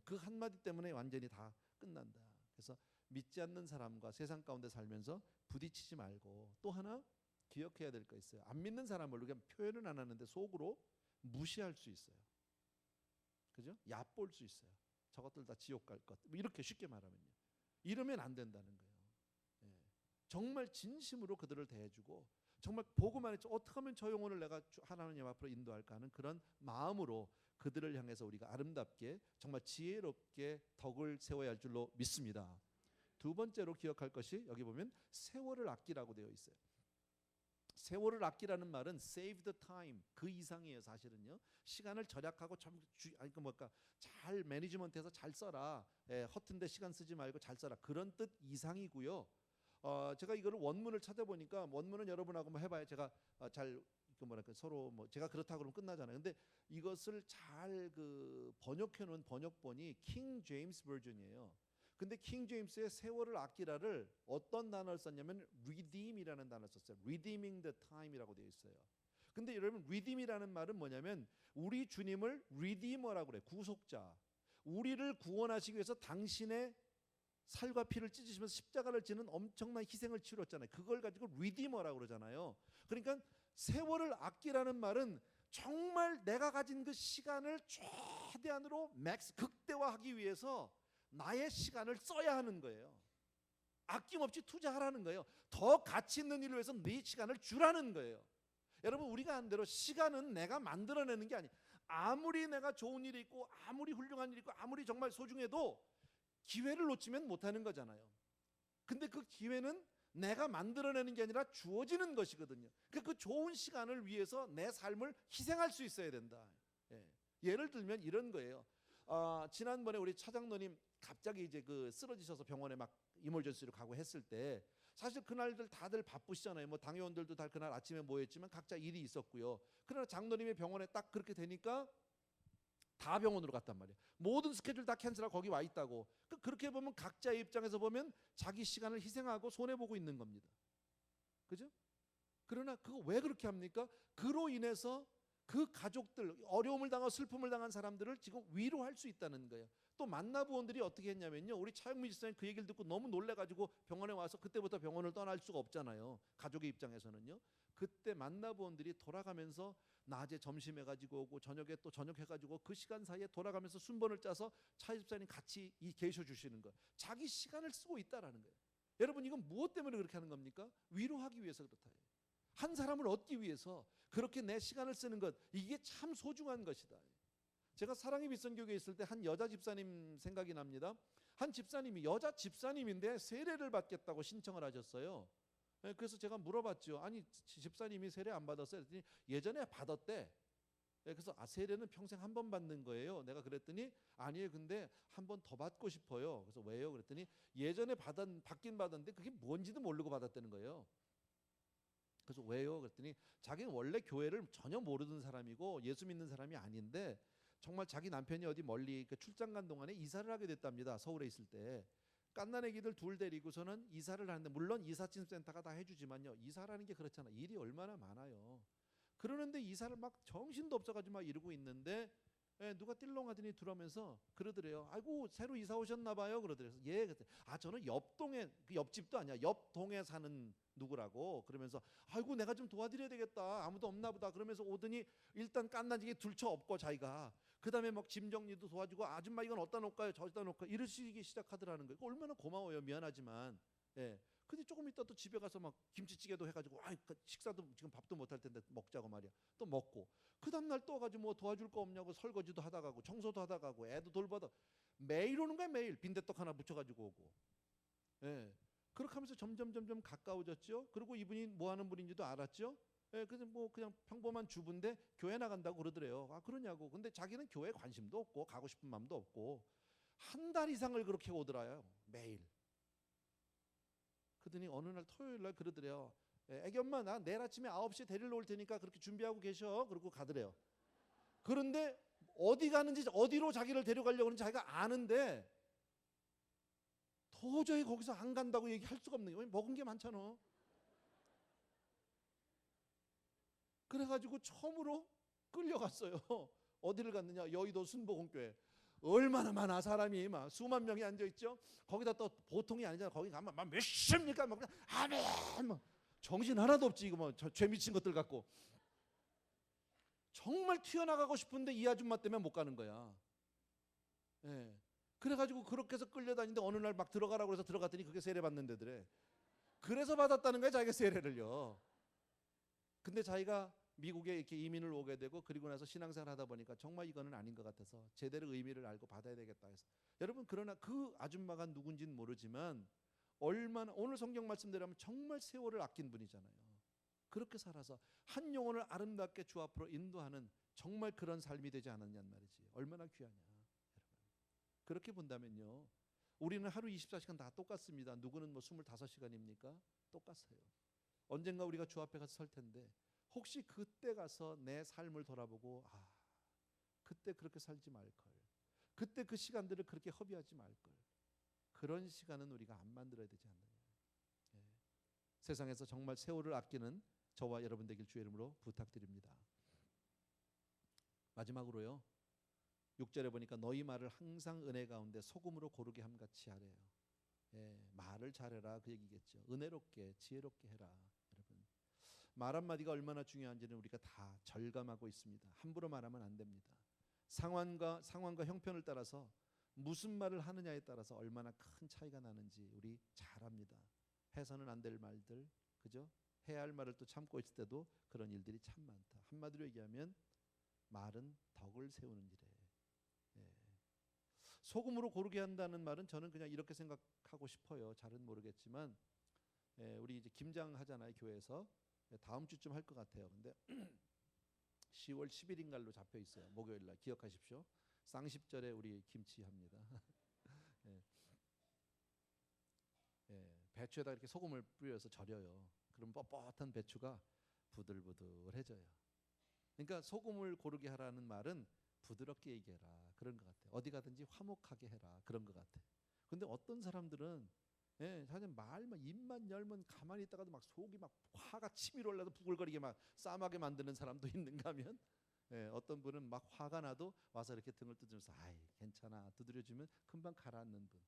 그 한마디 때문에 완전히 다 끝난다. 그래서 믿지 않는 사람과 세상 가운데 살면서 부딪히지 말고 또 하나 기억해야 될 거 있어요. 안 믿는 사람을 우리가 표현은 안 하는데 속으로 무시할 수 있어요. 그죠? 얕볼 수 있어요. 저것들 다 지옥 갈 것. 이렇게 쉽게 말하면요. 이러면 안 된다는 거예요. 정말 진심으로 그들을 대해주고 정말 보고만 했죠. 어떻게 하면 저 영혼을 내가 하나님 앞으로 인도할까 하는 그런 마음으로 그들을 향해서 우리가 아름답게 정말 지혜롭게 덕을 세워야 할 줄로 믿습니다. 두 번째로 기억할 것이 여기 보면 세월을 아끼라고 되어 있어요. 세월을 아끼라는 말은 save the time 그 이상이에요. 사실은요. 시간을 절약하고 잘 매니지먼트해서 잘 써라. 허튼데 시간 쓰지 말고 잘 써라. 그런 뜻 이상이고요. 제가 이거를 원문을 찾아보니까 원문은 여러분하고 뭐 해봐야 제가 잘 서로 뭐 제가 그렇다 그러면 끝나잖아요. 근데 이것을 잘 번역해 놓은 번역본이 킹 제임스 버전이에요. 근데 킹 제임스의 세월을 아끼라를 어떤 단어를 썼냐면 redeem이라는 단어를 썼어요. redeeming the time이라고 되어 있어요. 근데 여러분 redeem이라는 말은 뭐냐면 우리 주님을 redeemer라고 그래요. 구속자. 우리를 구원하시기 위해서 당신의 살과 피를 찢으시면서 십자가를 지는 엄청난 희생을 치렀잖아요. 그걸 가지고 redeemer라고 그러잖아요. 그러니까 세월을 아끼라는 말은 정말 내가 가진 그 시간을 최대한으로 극대화하기 위해서 나의 시간을 써야 하는 거예요. 아낌없이 투자하라는 거예요. 더 가치 있는 일을 위해서 네 시간을 주라는 거예요. 여러분 우리가 한 대로 시간은 내가 만들어내는 게 아니에요. 아무리 내가 좋은 일이 있고 아무리 훌륭한 일이 있고 아무리 정말 소중해도 기회를 놓치면 못하는 거잖아요. 근데 그 기회는 내가 만들어내는 게 아니라 주어지는 것이거든요. 그 좋은 시간을 위해서 내 삶을 희생할 수 있어야 된다. 예를 들면 이런 거예요. 지난번에 우리 차장로님 갑자기 이제 쓰러지셔서 병원에 막 이멀전시로 가고 했을 때 사실 그날들 다들 바쁘시잖아요. 뭐 당회원들도 다 그날 아침에 모였지만 각자 일이 있었고요. 그러나 장로님이 병원에 딱 그렇게 되니까 다 병원으로 갔단 말이에요. 모든 스케줄 다 캔슬하고 거기 와 있다고. 그렇게 보면 각자의 입장에서 보면 자기 시간을 희생하고 손해 보고 있는 겁니다. 그죠? 그러나 그거 왜 그렇게 합니까? 그로 인해서 그 가족들 어려움을 당하고 슬픔을 당한 사람들을 지금 위로할 수 있다는 거예요. 또 만나부원들이 어떻게 했냐면요. 우리 차영미 집사님 그 얘기를 듣고 너무 놀래가지고 병원에 와서 그때부터 병원을 떠날 수가 없잖아요. 가족의 입장에서는요. 그때 만나부원들이 돌아가면서 낮에 점심 해가지고 오고 저녁에 또 저녁 해가지고 그 시간 사이에 돌아가면서 순번을 짜서 차 집사님 같이 계셔 주시는 거. 자기 시간을 쓰고 있다라는 거예요. 여러분 이건 무엇 때문에 그렇게 하는 겁니까? 위로하기 위해서 그렇다. 한 사람을 얻기 위해서 그렇게 내 시간을 쓰는 것 이게 참 소중한 것이다. 제가 사랑의 빛선교회에 있을 때 한 여자 집사님 생각이 납니다. 한 집사님이 여자 집사님인데 세례를 받겠다고 신청을 하셨어요. 그래서 제가 물어봤죠. 아니 집사님이 세례 안 받았어요? 그랬더니 예전에 받았대. 그래서 세례는 평생 한 번 받는 거예요. 내가 그랬더니 아니에요. 근데 한 번 더 받고 싶어요. 그래서 왜요? 그랬더니 예전에 받긴 받았는데 그게 뭔지도 모르고 받았다는 거예요. 그래서 왜요? 그랬더니 자기는 원래 교회를 전혀 모르는 사람이고 예수 믿는 사람이 아닌데 정말 자기 남편이 어디 멀리 출장 간 동안에 이사를 하게 됐답니다. 서울에 있을 때. 갓난아기들 둘 데리고서는 이사를 하는데 물론 이삿짐센터가 다 해주지만요. 이사라는 게 그렇잖아요. 일이 얼마나 많아요. 그러는데 이사를 막 정신도 없어가지고 막 이러고 있는데 누가 띨렁하더니 들어오면서 그러더래요. 아이고 새로 이사 오셨나 봐요. 그러더래요. 예. 그랬더니 저는 옆동에 그 옆집도 아니야. 옆동에 사는 누구라고 그러면서 아이고 내가 좀 도와드려야 되겠다. 아무도 없나 보다. 그러면서 오더니 일단 깐난지게 둘쳐 업고 자기가 그다음에 막 짐 정리도 도와주고 아줌마 이건 어디다 놓을까요? 저기다 놓을까요? 이러시기 시작하더라는 거예요. 얼마나 고마워요. 미안하지만. 근데 조금 있다 또 집에 가서 막 김치찌개도 해가지고 식사도 지금 밥도 못할 텐데 먹자고 말이야. 또 먹고 그 다음날 또 가지고 뭐 도와줄 거 없냐고 설거지도 하다 가고 청소도 하다 가고 애도 돌봐도 매일 오는 거야. 매일 빈대떡 하나 붙여가지고 오고. 그렇게 하면서 점점 가까워졌죠. 그리고 이분이 뭐 하는 분인지도 알았죠. 그래서 뭐 그냥 평범한 주부인데 교회 나간다고 그러더래요. 그러냐고. 근데 자기는 교회에 관심도 없고 가고 싶은 마음도 없고 한 달 이상을 그렇게 오더라요. 매일. 그러더니 어느 날 토요일 날 그러더래요. 애기 엄마 나 내일 아침에 9시에 데리러 올 테니까 그렇게 준비하고 계셔. 그러고 가더래요. 그런데 어디 가는지 어디로 자기를 데려가려고 하는지 자기가 아는데 도저히 거기서 안 간다고 얘기할 수가 없는 거예요. 먹은 게 많잖아. 그래가지고 처음으로 끌려갔어요. 어디를 갔느냐? 여의도 순복음교회. 얼마나 많아 사람이 막 수만 명이 앉아 있죠. 거기다 또 보통이 아니잖아. 거기 가면 막 몇십니까? 막 아멘. 막 정신 하나도 없지 이거 뭐 죄 미친 것들 같고. 정말 튀어나가고 싶은데 이 아줌마 때문에 못 가는 거야. 그래가지고 그렇게 해서 끌려다니는데 어느 날 막 들어가라고 해서 들어갔더니 그게 세례 받는 데더래. 그래서 받았다는 거야 자기가 세례를요. 근데 자기가 미국에 이렇게 이민을 오게 되고 그리고 나서 신앙생활 하다 보니까 정말 이거는 아닌 것 같아서 제대로 의미를 알고 받아야 되겠다 해서 여러분 그러나 그 아줌마가 누군지는 모르지만 얼마나 오늘 성경 말씀대로면 정말 세월을 아낀 분이잖아요. 그렇게 살아서 한 영혼을 아름답게 주 앞으로 인도하는 정말 그런 삶이 되지 않았냔 말이지. 얼마나 귀하냐 여러분. 그렇게 본다면요 우리는 하루 24시간 다 똑같습니다. 누구는 뭐 25시간입니까? 똑같아요. 언젠가 우리가 주 앞에 가서 설 텐데 혹시 그때 가서 내 삶을 돌아보고 그때 그렇게 살지 말걸, 그때 그 시간들을 그렇게 허비하지 말걸, 그런 시간은 우리가 안 만들어야 되지 않느냐. 예. 세상에서 정말 세월을 아끼는 저와 여러분 되길 주의 이름으로 부탁드립니다. 마지막으로요 6절에 보니까 너희 말을 항상 은혜 가운데 소금으로 고르게 함같이 하래요. 예, 말을 잘해라 그 얘기겠죠. 은혜롭게 지혜롭게 해라. 여러분 말 한마디가 얼마나 중요한지는 우리가 다 절감하고 있습니다. 함부로 말하면 안 됩니다. 상황과 형편을 따라서 무슨 말을 하느냐에 따라서 얼마나 큰 차이가 나는지 우리 잘 압니다. 해서는 안 될 말들, 그죠? 해야 할 말을 또 참고 있을 때도 그런 일들이 참 많다. 한마디로 얘기하면 말은 덕을 세우는 일에. 예. 소금으로 고르게 한다는 말은 저는 그냥 이렇게 생각하고 싶어요. 잘은 모르겠지만 우리 이제 김장 하잖아요 교회에서. 다음 주쯤 할 것 같아요. 근데 10월 10일인가로 잡혀 있어요. 목요일 날 기억하십시오. 쌍십절에 우리 김치 합니다. 예. 예. 배추에다 이렇게 소금을 뿌려서 절여요. 그럼 뻣뻣한 배추가 부들부들해져요. 그러니까 소금을 고르게 하라는 말은 부드럽게 얘기해라 그런 것 같아요. 어디 가든지 화목하게 해라 그런 것 같아요. 근데 어떤 사람들은 사실 말만 입만 열면 가만히 있다가도 막 속이 막 화가 치밀어 올라서 부글거리게 막 싸움하게 만드는 사람도 있는가 하면 어떤 분은 막 화가 나도 와서 이렇게 등을 두드려서 아이 괜찮아 두드려주면 금방 가라앉는 분.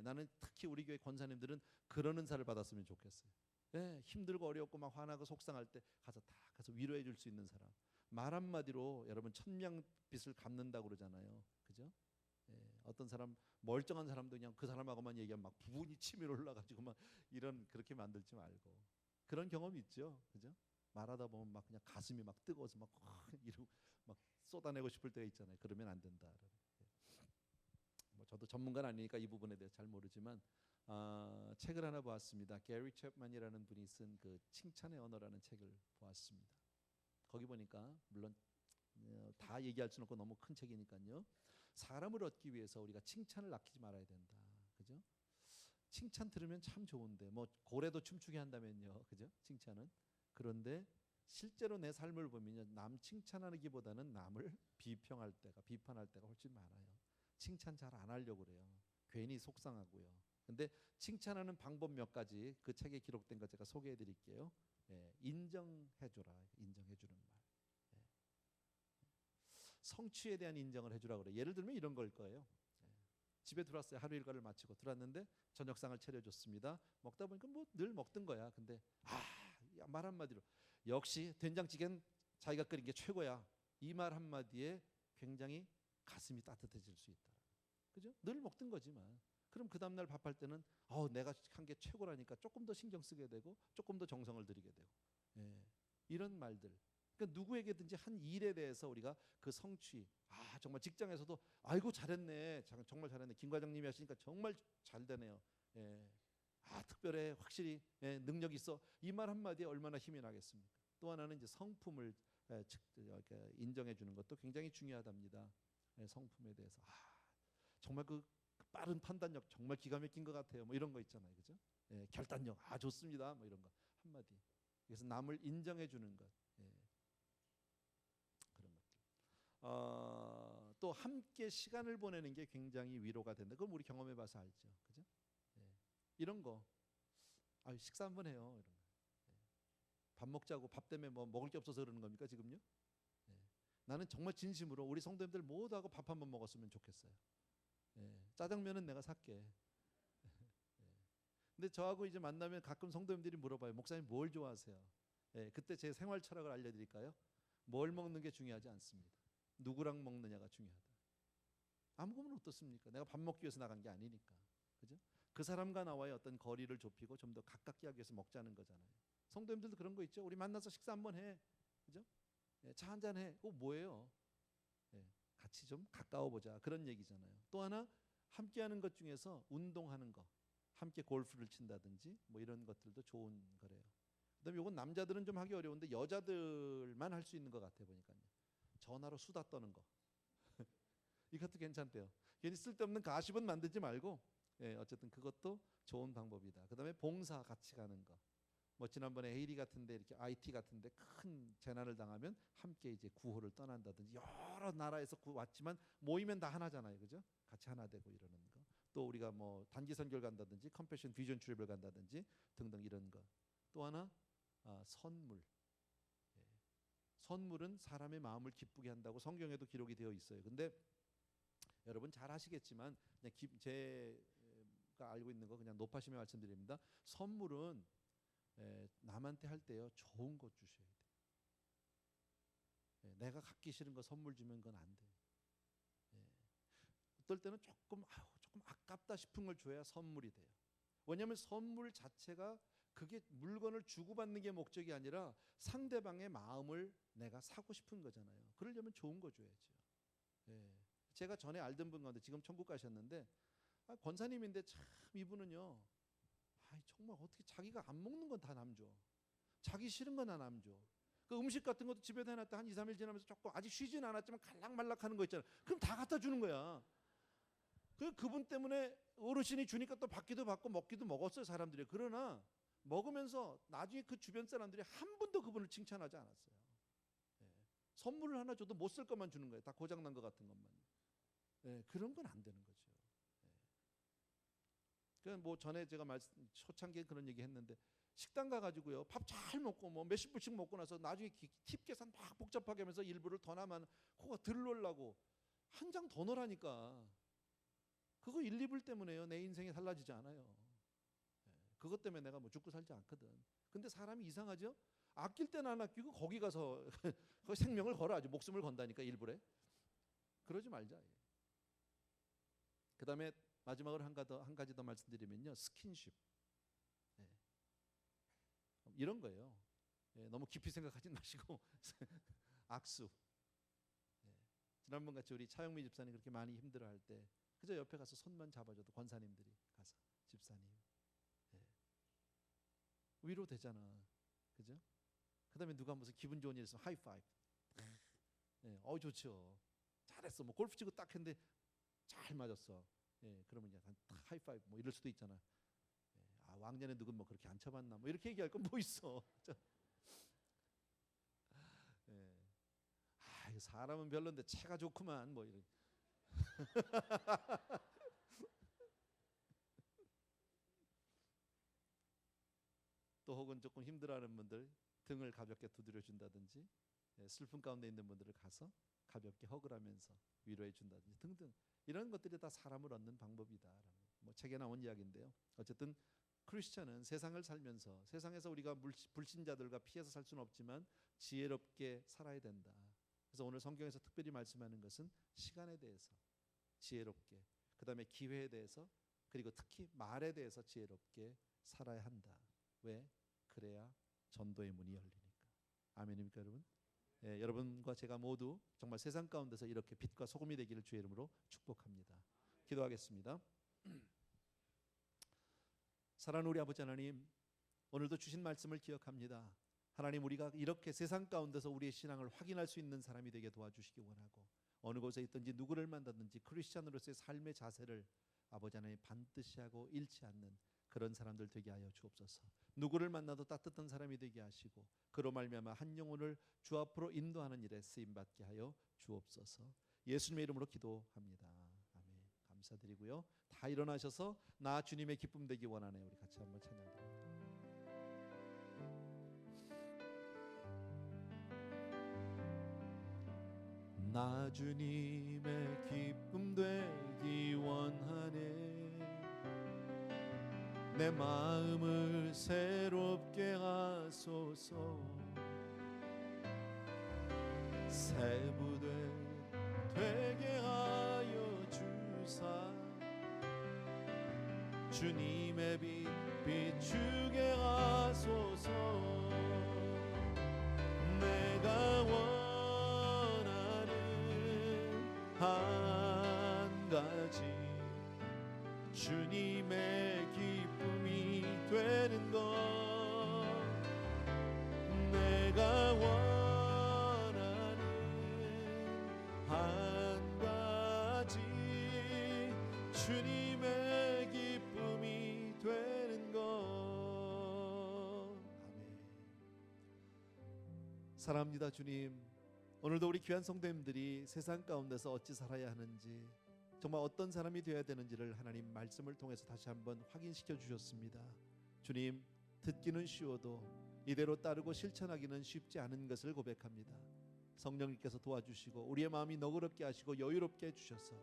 나는 특히 우리 교회 권사님들은 그런 은사를 받았으면 좋겠어요. 힘들고 어렵고 막 화나고 속상할 때 가서 위로해 줄 수 있는 사람. 말 한마디로 여러분 천냥빚을 갚는다고 그러잖아요. 그죠? 어떤 사람 멀쩡한 사람도 그냥 그 사람하고만 얘기하면 막 부분이 치밀어 올라가지고 막 이런 그렇게 만들지 말고 그런 경험이 있죠, 그죠? 말하다 보면 막 그냥 가슴이 막 뜨거워서 막 이러고 막 쏟아내고 싶을 때가 있잖아요. 그러면 안 된다. 뭐 저도 전문가는 아니니까 이 부분에 대해 잘 모르지만 책을 하나 보았습니다. 게리 챕만이라는 분이 쓴 그 칭찬의 언어라는 책을 보았습니다. 거기 보니까 물론 다 얘기할 수는 없고 너무 큰 책이니까요. 사람을 얻기 위해서 우리가 칭찬을 아끼지 말아야 된다. 그죠? 칭찬 들으면 참 좋은데 뭐 고래도 춤추게 한다면요. 그죠? 칭찬은. 그런데 실제로 내 삶을 보면요. 남 칭찬하기보다는 남을 비판할 때가 훨씬 많아요. 칭찬 잘 안 하려고 그래요. 괜히 속상하고요. 근데 칭찬하는 방법 몇 가지 그 책에 기록된 거 제가 소개해 드릴게요. 인정해줘라. 인정해주는 말. 성취에 대한 인정을 해주라 그래. 예를 들면 이런 걸 거예요. 집에 들어왔어요. 하루 일과를 마치고 들어왔는데 저녁상을 차려줬습니다. 먹다 보니까 뭐 늘 먹던 거야. 근데 말 한마디로 역시 된장찌개는 자기가 끓인 게 최고야. 이 말 한마디에 굉장히 가슴이 따뜻해질 수 있다. 그죠? 늘 먹던 거지만 그럼 그 다음날 밥할 때는 내가 한 게 최고라니까 조금 더 신경 쓰게 되고 조금 더 정성을 들이게 되고 이런 말들. 그러니까 누구에게든지 한 일에 대해서 우리가 그 성취 정말 직장에서도 아이고 잘했네 정말 잘했네 김 과장님이 하시니까 정말 잘 되네요. 특별해 확실히 능력 있어 이 말 한마디에 얼마나 힘이 나겠습니까? 또 하나는 이제 성품을 인정해 주는 것도 굉장히 중요하답니다. 성품에 대해서 정말 그 빠른 판단력 정말 기가 막힌 것 같아요. 뭐 이런 거 있잖아요, 그죠? 결단력 좋습니다. 뭐 이런 거 한마디. 그래서 남을 인정해 주는 것. 그런 것들. 또 함께 시간을 보내는 게 굉장히 위로가 된다. 그럼 우리 경험해 봐서 알죠, 그죠? 이런 거. 식사 한번 해요. 이런 거. 밥 먹자고 밥 때문에 뭐 먹을 게 없어서 그러는 겁니까 지금요? 나는 정말 진심으로 우리 성도님들 모두하고 밥 한번 먹었으면 좋겠어요. 짜장면은 내가 살게. 근데 저하고 이제 만나면 가끔 성도님들이 물어봐요. 목사님 뭘 좋아하세요? 그때 제 생활 철학을 알려드릴까요? 뭘 먹는 게 중요하지 않습니다. 누구랑 먹느냐가 중요하다. 아무거나 어떻습니까? 내가 밥 먹기 위해서 나간 게 아니니까. 그죠? 그 사람과 나와의 어떤 거리를 좁히고 좀 더 가깝게 하기 위해서 먹자는 거잖아요. 성도님들도 그런 거 있죠. 우리 만나서 식사 한번 해, 그죠? 예, 차 한잔 해. 그거 뭐예요? 예, 같이 좀 가까워 보자, 그런 얘기잖아요. 또 하나 함께하는 것 중에서 운동하는 거, 함께 골프를 친다든지 뭐 이런 것들도 좋은 거래요. 그다음에 이건 남자들은 좀 하기 어려운데 여자들만 할 수 있는 것 같아 보니까요. 전화로 수다 떠는 거. 이것도 괜찮대요. 괜히 쓸데없는 가십은 만들지 말고, 예, 어쨌든 그것도 좋은 방법이다. 그다음에 봉사 같이 가는 거. 뭐 지난번에 헤이리 같은데 이렇게 IT 같은데 큰 재난을 당하면 함께 이제 구호를 떠난다든지, 여러 나라에서 왔지만 모이면 다 하나잖아요, 그죠? 같이 하나 되고 이러는 거. 또 우리가 뭐 단기 선교를 간다든지 컴패션 비전 트립을 간다든지 등등 이런 거. 또 하나 선물. 예. 선물은 사람의 마음을 기쁘게 한다고 성경에도 기록이 되어 있어요. 근데 여러분 잘 아시겠지만 그냥 제가 알고 있는 거 그냥 높아심에 말씀드립니다. 선물은 남한테 할 때요 좋은 것 주셔야 돼요. 내가 갖기 싫은 거 선물 주면 그건 안 돼요. 어떨 때는 조금 아깝다 싶은 걸 줘야 선물이 돼요. 왜냐하면 선물 자체가 그게 물건을 주고받는 게 목적이 아니라 상대방의 마음을 내가 사고 싶은 거잖아요. 그러려면 좋은 거 줘야죠. 제가 전에 알던 분 가운데 지금 천국 가셨는데 권사님인데 참 이분은요, 정말 어떻게 자기가 안 먹는 건 다 남줘. 자기 싫은 건 다 남줘. 그 음식 같은 것도 집에다 해놨다 한 2, 3일 지나면서 조금 아직 쉬진 않았지만 갈락말락하는 거 있잖아. 그럼 다 갖다 주는 거야. 그분 때문에 어르신이 주니까 또 받기도 받고 먹기도 먹었어요, 사람들이. 그러나 먹으면서 나중에 그 주변 사람들이 한 번도 그분을 칭찬하지 않았어요. 선물을 하나 줘도 못 쓸 것만 주는 거예요. 다 고장난 것 같은 것만. 그런 건 안 되는 거죠. 뭐 전에 제가 초창기에 그런 얘기 했는데, 식당 가가지고요 밥 잘 먹고 뭐 몇십 불씩 먹고 나서 나중에 팁 계산 막 복잡하게 하면서 일부를 더 나면 그거 덜 넣으려고 한 장 더 넣으라니까. 그거 1, 2불 때문에요 내 인생이 달라지지 않아요. 그것 때문에 내가 뭐 죽고 살지 않거든. 근데 사람이 이상하죠? 아낄 때는 안 아끼고 거기 가서 그 생명을 걸어, 아주 목숨을 건다니까 일부러. 그러지 말자. 그 다음에 마지막으로 한 가지 더 말씀드리면요, 스킨십. 이런 거예요. 너무 깊이 생각하지 마시고 악수. 지난번 같이 우리 차영미 집사님 그렇게 많이 힘들어할 때 그저 옆에 가서 손만 잡아줘도 권사님들이 가서 집사님, 위로 되잖아, 그죠? 그다음에 누가 무슨 기분 좋은 일 있으면 하이파이브. 좋죠. 잘했어. 뭐 골프 치고 딱 했는데 잘 맞았어. 그러면 약간 하이파이브 뭐 이럴 수도 있잖아. 왕년에 누군 뭐 그렇게 안 쳐봤나 뭐 이렇게 얘기할 건 뭐 있어. 사람은 별론데 체가 좋구만 뭐 이런. 또 혹은 조금 힘들어하는 분들 등을 가볍게 두드려 준다든지, 슬픔 가운데 있는 분들을 가서 가볍게 허글 하면서 위로해 준다든지 등등, 이런 것들이 다 사람을 얻는 방법이다라는 뭐 책에 나온 이야기인데요. 어쨌든 크리스천은 세상을 살면서 세상에서 우리가 불신자들과 피해서 살 수는 없지만 지혜롭게 살아야 된다. 그래서 오늘 성경에서 특별히 말씀하는 것은 시간에 대해서 지혜롭게, 그 다음에 기회에 대해서, 그리고 특히 말에 대해서 지혜롭게 살아야 한다. 왜? 그래야 전도의 문이 열리니까. 아멘입니까 여러분? 여러분과 제가 모두 정말 세상 가운데서 이렇게 빛과 소금이 되기를 주의 이름으로 축복합니다. 기도하겠습니다. 사랑하는 우리 아버지 하나님, 오늘도 주신 말씀을 기억합니다. 하나님, 우리가 이렇게 세상 가운데서 우리의 신앙을 확인할 수 있는 사람이 되게 도와주시기 원하고, 어느 곳에 있든지 누구를 만나든지 크리스찬으로서의 삶의 자세를 아버지 하나님 반드시 하고 잃지 않는 그런 사람들 되게 하여 주옵소서. 누구를 만나도 따뜻한 사람이 되게 하시고, 그로 말미암아 한 영혼을 주 앞으로 인도하는 일에 쓰임 받게 하여 주옵소서. 예수님의 이름으로 기도합니다. 아멘. 감사드리고요. 다 일어나셔서 나 주님의 기쁨 되기 원하네. 우리 같이 한번 찬양드립니다. 나 주님의 기쁨 되기 원하네. 내 마음을 새롭게 하소서. 새부대 되게 하여 주사. 주님의 빛 비추게 하소서. 한 가지 주님의 기쁨이 되는 것 내가 원하는 한 가지 주님의 기쁨이 되는 것. 아멘. 사랑합니다 주님. 오늘도 우리 귀한 성도님들이 세상 가운데서 어찌 살아야 하는지 정말 어떤 사람이 되어야 되는지를 하나님 말씀을 통해서 다시 한번 확인시켜 주셨습니다. 주님, 듣기는 쉬워도 이대로 따르고 실천하기는 쉽지 않은 것을 고백합니다. 성령님께서 도와주시고 우리의 마음이 너그럽게 하시고 여유롭게 해주셔서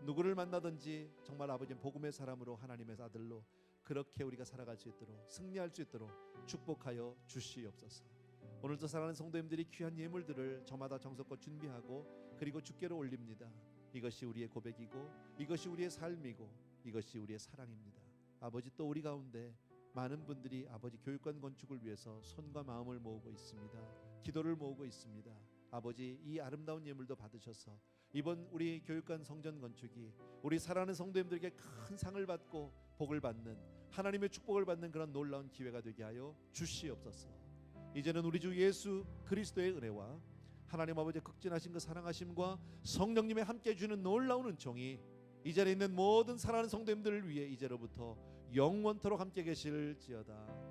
누구를 만나든지 정말 아버지 복음의 사람으로 하나님의 아들로 그렇게 우리가 살아갈 수 있도록 승리할 수 있도록 축복하여 주시옵소서. 오늘도 사랑하는 성도님들이 귀한 예물들을 저마다 정성껏 준비하고 그리고 주께로 올립니다. 이것이 우리의 고백이고 이것이 우리의 삶이고 이것이 우리의 사랑입니다. 아버지 또 우리 가운데 많은 분들이 아버지 교육관 건축을 위해서 손과 마음을 모으고 있습니다. 기도를 모으고 있습니다. 아버지 이 아름다운 예물도 받으셔서 이번 우리 교육관 성전 건축이 우리 사랑하는 성도님들에게 큰 상을 받고 복을 받는 하나님의 축복을 받는 그런 놀라운 기회가 되게 하여 주시옵소서. 이제는 우리 주 예수 그리스도의 은혜와 하나님 아버지의 극진하신 그 사랑하심과 성령님의 함께 주는 놀라운 은총이 이 자리에 있는 모든 사랑하는 성도님들을 위해 이제로부터 영원토록 함께 계실지어다.